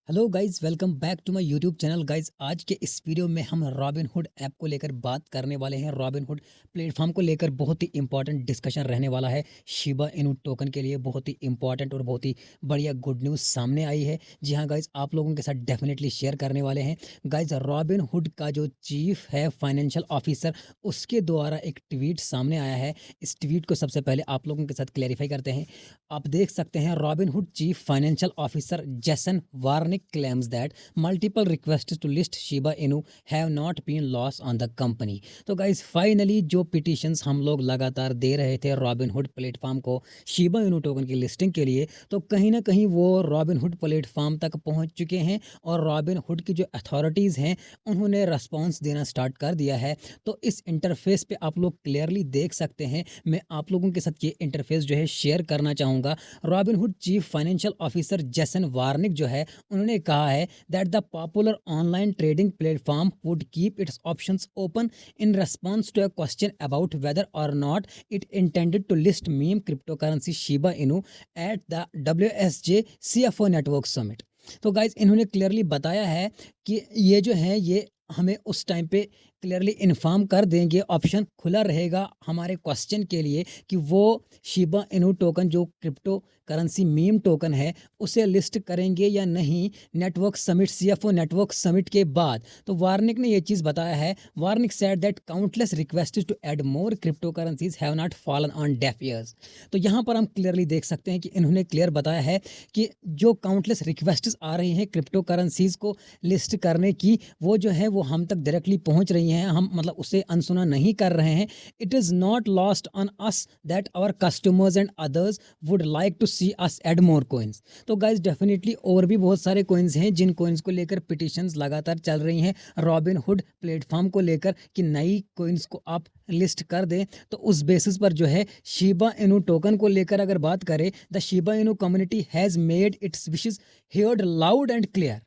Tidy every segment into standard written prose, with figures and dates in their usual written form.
Hello guys, welcome back to my YouTube channel. Guys, आज के इस वीडियो में हम रॉबिनहुड ऐप को लेकर बात करने वाले हैं। रॉबिनहुड प्लेटफॉर्म को लेकर बहुत ही इंपॉर्टेंट डिस्कशन रहने वाला है। शिबा इनू टोकन के लिए बहुत ही इंपॉर्टेंट और बहुत ही बढ़िया गुड न्यूज़ सामने आई है। जी हाँ गाइज, आप लोगों के साथ डेफिनेटली शेयर करने वाले हैं। गाइज, रॉबिनहुड का जो चीफ है फाइनेंशियल ऑफिसर, उसके द्वारा एक ट्वीट सामने आया है। इस ट्वीट को सबसे पहले आप लोगों के साथ क्लैरिफाई करते हैं। आप देख सकते हैं, Robinhood chief financial officer Jason Warnick claims that multiple requests to list Shiba Inu have not been lost on the company। तो गाइस, फाइनली जो पिटिशंस हम लोग लगातार दे रहे थे रॉबिनहुड प्लेटफॉर्म को शिबा इनू टोकन की लिस्टिंग के लिए, तो कहीं ना कहीं वो रॉबिनहुड प्लेटफॉर्म तक पहुंच चुके हैं और रॉबिनहुड की जो अथॉरिटीज़ हैं उन्होंने रिस्पॉन्स देना स्टार्ट कर दिया है। तो इस इंटरफेस पे आप लोग क्लियरली देख सकते हैं। मैं आप लोगों के साथ ये इंटरफेस जो है शेयर करना चाहूँगा। Robinhood chief financial officer Jason Warnick जो है, उन्होंने कहा है that the popular online trading platform would keep its options open in response to a question about whether or not it intended to list meme cryptocurrency Shiba Inu at the WSJ CFO network summit. तो guys, इन्होंने clearly बताया है कि ये जो है ये हमें उस टाइम पे क्लियरली इन्फॉर्म कर देंगे, ऑप्शन खुला रहेगा हमारे क्वेश्चन के लिए कि वो शिबा इनू टोकन जो क्रिप्टो करेंसी मीम टोकन है उसे लिस्ट करेंगे या नहीं network summit, CFO network summit के बाद। तो वार्निक ने ये चीज़ बताया है। Warnick said that countless requests to add more crypto currencies have not fallen on deaf years. तो यहाँ पर हम क्लियरली देख सकते हैं कि इन्होंने क्लियर बताया है कि जो काउंटलेस रिक्वेस्ट्स आ रही हैं क्रिप्टो करेंसीज को लिस्ट करने की, वो जो है वो हम तक डायरेक्टली पहुँच रही हैं। हम मतलब उसे अनसुना नहीं कर रहे हैं। It is not lost on us that our customers and others would like to see us add more coins. तो गाइज, डेफिनेटली और भी बहुत सारे कोइंस हैं जिन कोइंस को लेकर पिटिशंस लगातार चल रही हैं रॉबिनहुड प्लेटफॉर्म को लेकर कि नई कोइंस को आप लिस्ट कर दें। तो उस बेसिस पर जो है शिबा इनू टोकन को लेकर अगर बात करें, the Shiba Inu community has made it's wishes heard loud and clear.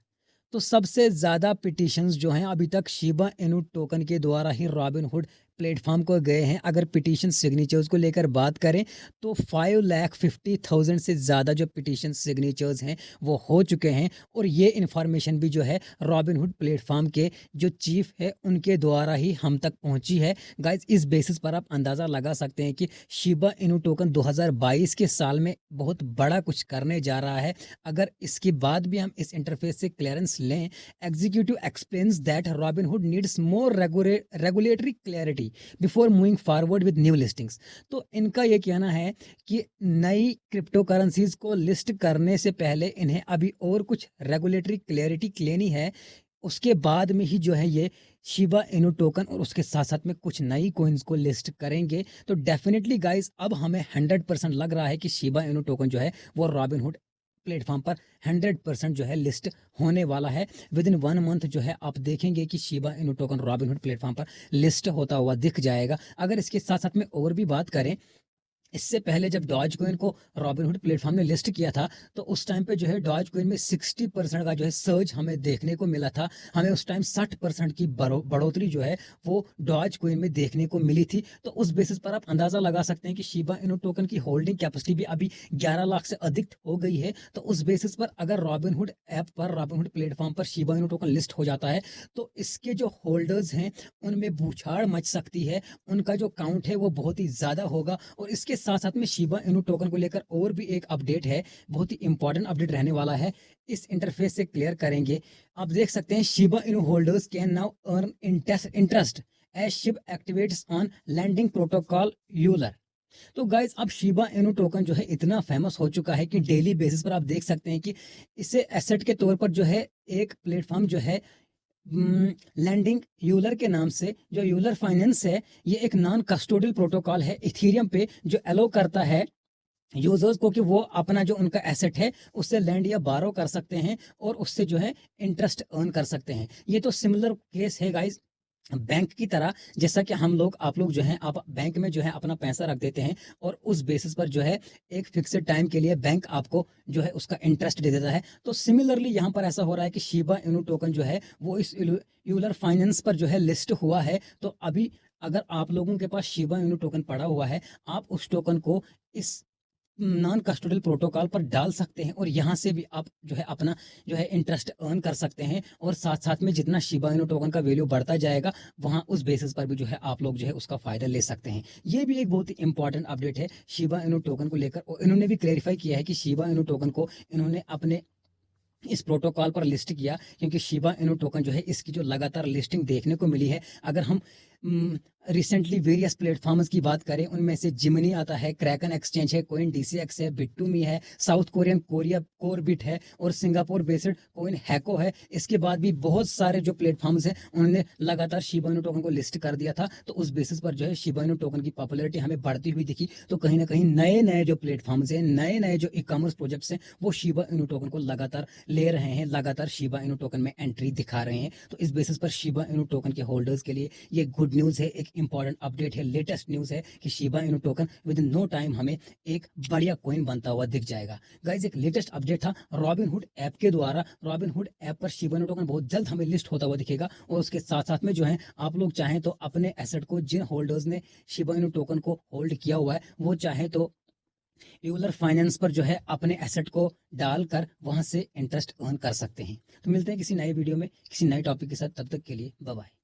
तो सबसे ज़्यादा पिटिशंस जो हैं अभी तक शिबा इनू टोकन के द्वारा ही रॉबिनहुड प्लेटफॉर्म को गए हैं। अगर पिटीशन सिग्नेचर्स को लेकर बात करें तो 5,50,000 से ज़्यादा जो पिटीशन सिग्नेचर्स हैं वो हो चुके हैं। और ये इन्फॉर्मेशन भी जो है रॉबिनहुड प्लेटफॉर्म के जो चीफ है उनके द्वारा ही हम तक पहुंची है। गाइज, इस बेसिस पर आप अंदाज़ा लगा सकते हैं कि शिबा इनू टोकन 2022 के साल में बहुत बड़ा कुछ करने जा रहा है। अगर इसके बाद भी हम इस इंटरफेस से क्लियरेंस लें, executive explains that Robinhood needs more regulatory clarity before moving forward with new listings. तो इनका ये कहना है कि नई क्रिप्टो करेंसीज को लिस्ट करने से पहले इन्हें अभी और कुछ रेगुलेटरी क्लैरिटी लेनी है। उसके बाद में ही जो है ये शिबा इनू टोकन और उसके साथ साथ में कुछ नई कोइंस को लिस्ट करेंगे। तो डेफिनेटली गाइस, अब हमें 100% लग रहा है कि शिबा इनू टोकन जो है वो रॉबिनहुड प्लेटफॉर्म पर 100% जो है लिस्ट होने वाला है। विद इन 1 मंथ जो है आप देखेंगे कि Shiba Inu token Robinhood platform पर लिस्ट होता हुआ दिख जाएगा। अगर इसके साथ साथ में और भी बात करें, इससे पहले जब डॉज कॉइन को रॉबिनहुड प्लेटफॉर्म ने लिस्ट किया था तो उस टाइम पे जो है डॉज कॉइन में 60% का जो है सर्ज हमें देखने को मिला था। हमें उस टाइम 60% की बढ़ोतरी जो है वो डॉज कॉइन में देखने को मिली थी। तो उस बेसिस पर आप अंदाज़ा लगा सकते हैं कि शिबा इनू टोकन की होल्डिंग कैपेसिटी भी अभी 11 लाख से अधिक हो गई है। तो उस बेसिस पर अगर रॉबिनहुड ऐप पर, रॉबिनहुड प्लेटफॉर्म पर शिबा इनू टोकन लिस्ट हो जाता है तो इसके जो होल्डर्स हैं उनमें बूछाड़ मच सकती है। उनका जो काउंट है वो बहुत ही ज़्यादा होगा। और इसके साथ साथ में शिबा इनू टोकन को लेकर और भी एक अपडेट है, बहुत ही इंपॉर्टेंट अपडेट रहने वाला है। इस इंटरफेस से क्लियर करेंगे। आप देख सकते हैं, Shiba Inu holders can now earn interest as Shib activates on lending protocol Euler. तो गाइज, अब शिबा इनू टोकन जो है इतना फेमस हो चुका है कि डेली बेसिस पर आप देख सकते हैं कि इसे एसेट के तौर पर जो है एक प्लेटफॉर्म जो है लैंडिंग यूलर के नाम से, जो यूलर फाइनेंस है, ये एक नॉन कस्टोडियल प्रोटोकॉल है इथेरियम पे जो अलो करता है यूजर्स को कि वो अपना जो उनका एसेट है उससे लैंड या बारो कर सकते हैं और उससे जो है इंटरेस्ट अर्न कर सकते हैं। ये तो सिमिलर केस है गाइज बैंक की तरह। जैसा कि हम लोग, आप लोग जो हैं, आप बैंक में जो है अपना पैसा रख देते हैं और उस बेसिस पर जो है एक फिक्स्ड टाइम के लिए बैंक आपको जो है उसका इंटरेस्ट दे देता है। तो सिमिलरली यहाँ पर ऐसा हो रहा है कि शिबा इनू टोकन जो है वो इस यूलर फाइनेंस पर जो है लिस्ट हुआ है। तो अभी अगर आप लोगों के पास शिबा इनू टोकन पड़ा हुआ है, आप उस टोकन को इस नॉन कस्टोडियल प्रोटोकॉल पर डाल सकते हैं और यहाँ से भी आप जो है अपना जो है इंटरेस्ट अर्न कर सकते हैं और साथ साथ में जितना शिबा इनू टोकन का वैल्यू बढ़ता जाएगा वहाँ उस बेसिस पर भी जो है आप लोग जो है उसका फायदा ले सकते हैं। ये भी एक बहुत ही इंपॉर्टेंट अपडेट है शिबा इनू टोकन को लेकर और इन्होंने भी क्लेरिफाई किया है कि शिबा इनू टोकन को इन्होंने अपने इस प्रोटोकॉल पर लिस्ट किया क्योंकि शिबा इनू टोकन जो है इसकी जो लगातार लिस्टिंग देखने को मिली है। अगर हम रिसेंटली वेरियस प्लेटफॉर्म्स की बात करें उनमें से जिमनी आता है, क्रैकन एक्सचेंज है, कोइन डीसीएक्स है, बिट2मी है, साउथ कोरियन कोरिया कोरबिट है और सिंगापुर बेस्ड कोइन हैको है। इसके बाद भी बहुत सारे जो प्लेटफॉर्म्स हैं उन्होंने लगातार शिबा इनू टोकन को लिस्ट कर दिया था। तो उस बेसिस पर जो है शिबा इनू टोकन की पॉपुलैरिटी हमें बढ़ती हुई दिखी। तो कहीं ना कहीं नए नए जो प्लेटफॉर्म्स हैं, नए नए जो ई कॉमर्स प्रोजेक्ट्स हैं वो शिबा इनू टोकन को लगातार ले रहे हैं, लगातार शिबा इनू टोकन में एंट्री दिखा रहे हैं। तो इस बेसिस पर शिबा इनू टोकन के होल्डर्स के लिए ये गुड न्यूज़ है, एक इंपॉर्टेंट अपडेट है, लेटेस्ट न्यूज़ है कि Shiba Inu token with no time हमें एक बढ़िया कॉइन बनता हुआ दिख जाएगा। गाइज एक लेटेस्ट अपडेट था रॉबिनहुड ऐप के द्वारा। रॉबिनहुड ऐप पर शिबा इनू टोकन बहुत जल्द हमें लिस्ट होता हुआ दिखेगा और उसके साथ साथ में जो है आप लोग चाहें तो अपने एसेट को, जिन होल्डर्स ने शिबा इनू टोकन को होल्ड किया हुआ है वो चाहे तो यूलर फाइनेंस पर जो है अपने एसेट को डालकर वहां से इंटरेस्ट अर्न कर सकते हैं। तो मिलते हैं किसी नए वीडियो में किसी नए टॉपिक के साथ, तब तक के लिए बाय बाय।